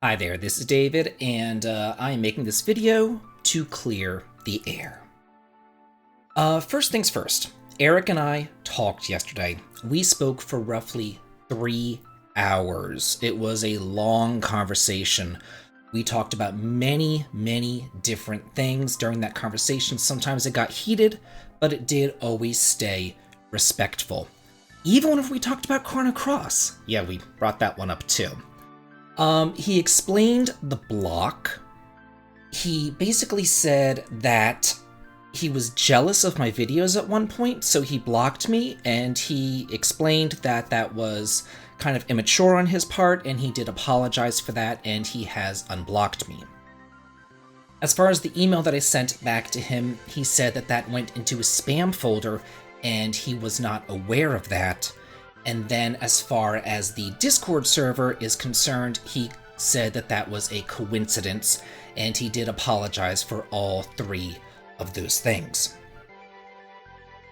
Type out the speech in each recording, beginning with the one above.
Hi there, this is David, and I am making this video to clear the air. First things first, Eric and I talked yesterday. We spoke for roughly 3 hours. It was a long conversation. We talked about many different things during that conversation. Sometimes it got heated, but it did always stay respectful. Even when we talked about Chrono Cross. Yeah, we brought that one up too. He explained the block. He basically said that he was jealous of my videos at one point, so he blocked me, and he explained that that was kind of immature on his part, and he did apologize for that, and he has unblocked me. As far as the email that I sent back to him, he said that that went into a spam folder, and he was not aware of that. And then as far as the Discord server is concerned, he said that that was a coincidence, and he did apologize for all three of those things.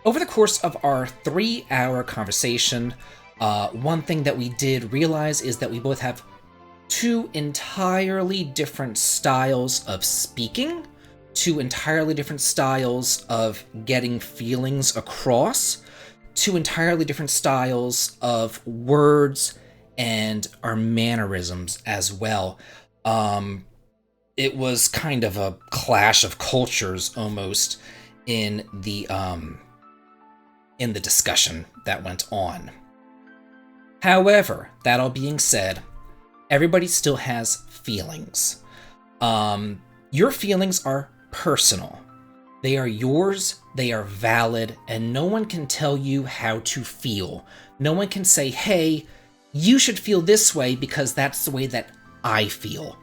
Over the course of our 3-hour conversation, one thing that we did realize is that we both have two entirely different styles of speaking, two entirely different styles of getting feelings across, two entirely different styles of words and our mannerisms as well. It was kind of a clash of cultures almost in the discussion that went on. However, that all being said, everybody still has feelings. Your feelings are personal. They are yours, they are valid, and no one can tell you how to feel. No one can say, hey, you should feel this way because that's the way that I feel.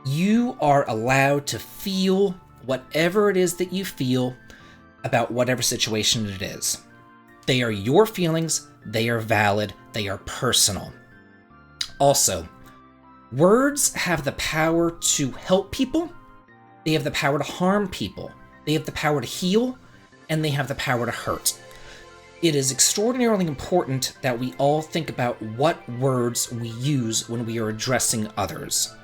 You are allowed to feel whatever it is that you feel about whatever situation it is. They are your feelings, they are valid, they are personal. Also, words have the power to help people, they have the power to harm people. They have the power to heal, and they have the power to hurt. It is extraordinarily important that we all think about what words we use when we are addressing others,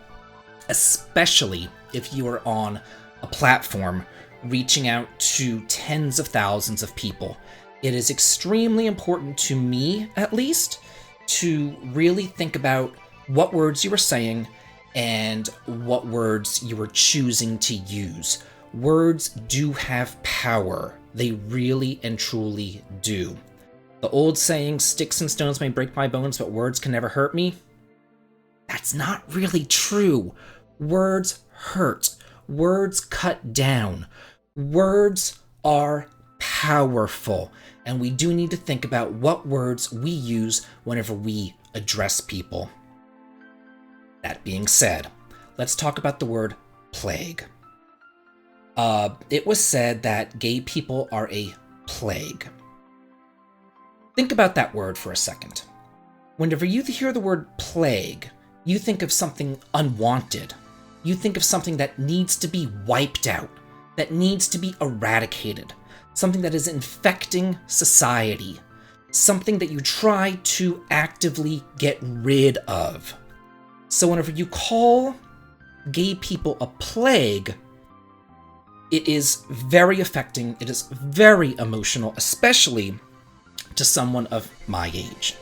especially if you are on a platform reaching out to tens of thousands of people. It is extremely important to me, at least, to really think about what words you are saying and what words you are choosing to use. Words do have power. They really and truly do. The old saying, sticks and stones may break my bones, but words can never hurt me. That's not really true. Words hurt. Words cut down. Words are powerful. And we do need to think about what words we use whenever we address people. That being said, let's talk about the word plague. It was said that gay people are a plague. Think about that word for a second. Whenever you hear the word plague, you think of something unwanted. You think of something that needs to be wiped out, that needs to be eradicated, something that is infecting society, something that you try to actively get rid of. So whenever you call gay people a plague, it is very affecting, it is very emotional, especially to someone of my age.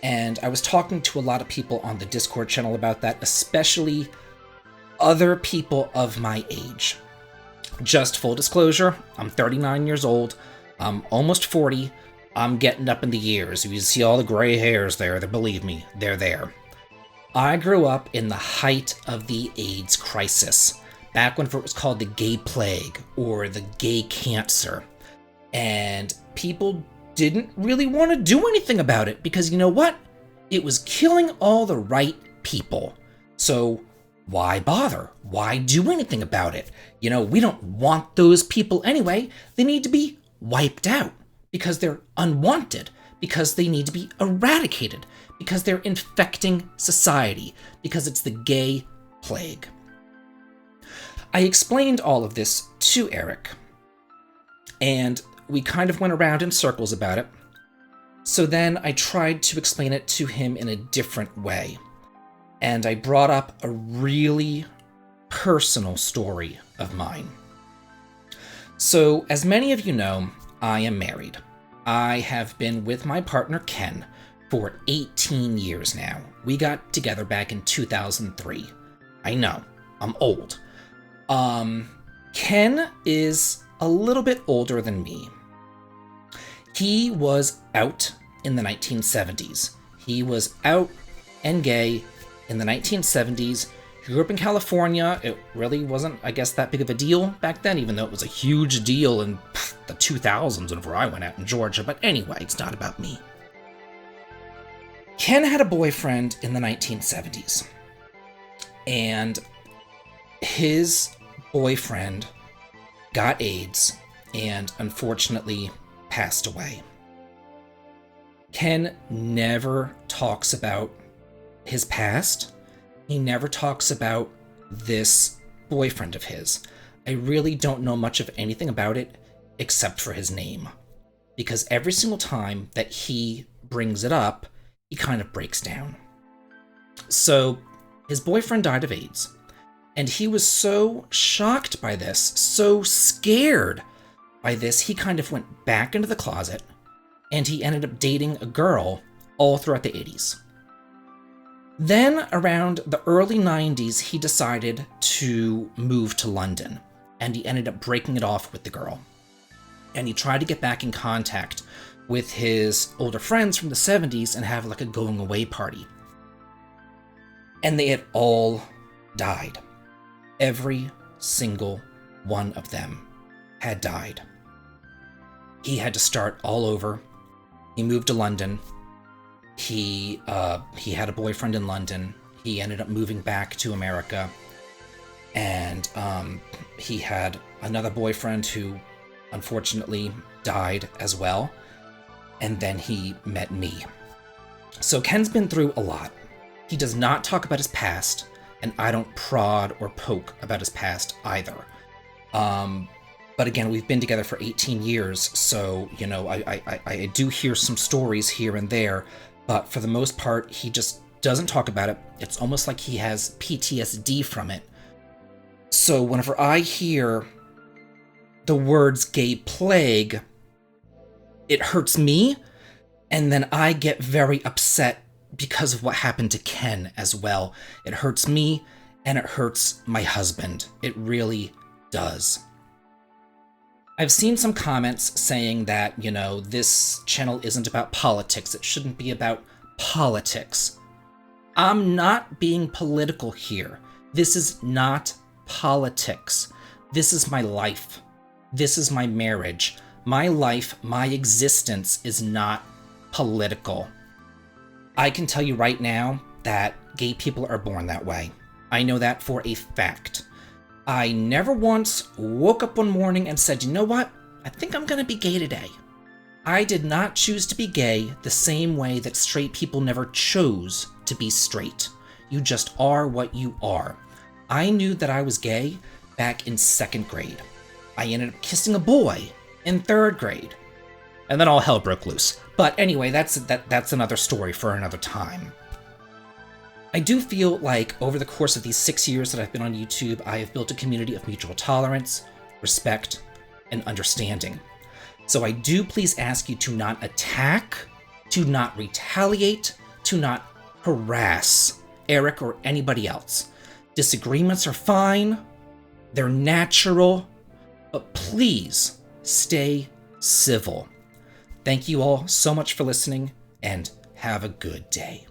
And I was talking to a lot of people on the Discord channel about that, especially other people of my age. Just full disclosure, I'm 39 years old, I'm almost 40, I'm getting up in the years. You see all the gray hairs there, believe me, they're there. I grew up in the height of the AIDS crisis, back when it was called the gay plague or the gay cancer. And people didn't really want to do anything about it because you know what? It was killing all the right people. So why bother? Why do anything about it? You know, we don't want those people anyway. They need to be wiped out because they're unwanted, because they need to be eradicated, because they're infecting society, because it's the gay plague. I explained all of this to Eric, and we kind of went around in circles about it. So then I tried to explain it to him in a different way. and I brought up a really personal story of mine. So, as many of you know, I am married. I have been with my partner Ken for 18 years now. We got together back in 2003. I know, I'm old. Ken is a little bit older than me. He was out in the 1970s. He was out and gay in the 1970s. He grew up in California. It really wasn't, I guess, that big of a deal back then, even though it was a huge deal in the 2000s whenever I went out in Georgia. But anyway, it's not about me. Ken had a boyfriend in the 1970s. And his boyfriend got AIDS and unfortunately passed away. Ken never talks about his past. He never talks about this boyfriend of his. I really don't know much of anything about it except for his name. Because every single time that he brings it up, he kind of breaks down. So, his boyfriend died of AIDS. And he was so shocked by this, so scared by this, he kind of went back into the closet, and he ended up dating a girl all throughout the 80s. Then, around the early 90s, he decided to move to London, and he ended up breaking it off with the girl. And he tried to get back in contact with his older friends from the 70s and have like a going away party. And they had all died. Every single one of them had died. He had to start all over. He moved to London. He had a boyfriend in London. He ended up moving back to America. And he had another boyfriend who unfortunately died as well. And then he met me. So Ken's been through a lot. He does not talk about his past, and I don't prod or poke about his past either. But again, we've been together for 18 years, so, you know, I do hear some stories here and there, but for the most part, he just doesn't talk about it. It's almost like he has PTSD from it. So whenever I hear the words gay plague, it hurts me, and then I get very upset because of what happened to Ken as well. It hurts me, and it hurts my husband. It really does. I've seen some comments saying that, you know, this channel isn't about politics. It shouldn't be about politics. I'm not being political here. This is not politics. This is my life. This is my marriage. My life, my existence is not political. I can tell you right now that gay people are born that way. I know that for a fact. I never once woke up one morning and said, you know what? I think I'm gonna be gay today. I did not choose to be gay the same way that straight people never chose to be straight. You just are what you are. I knew that I was gay back in 2nd grade. I ended up kissing a boy in 3rd grade. And then all hell broke loose. But anyway, that's another story for another time. I do feel like over the course of these 6 years that I've been on YouTube, I have built a community of mutual tolerance, respect, and understanding. So I do please ask you to not attack, to not retaliate, to not harass Eric or anybody else. Disagreements are fine, they're natural, but please stay civil. Thank you all so much for listening, and have a good day.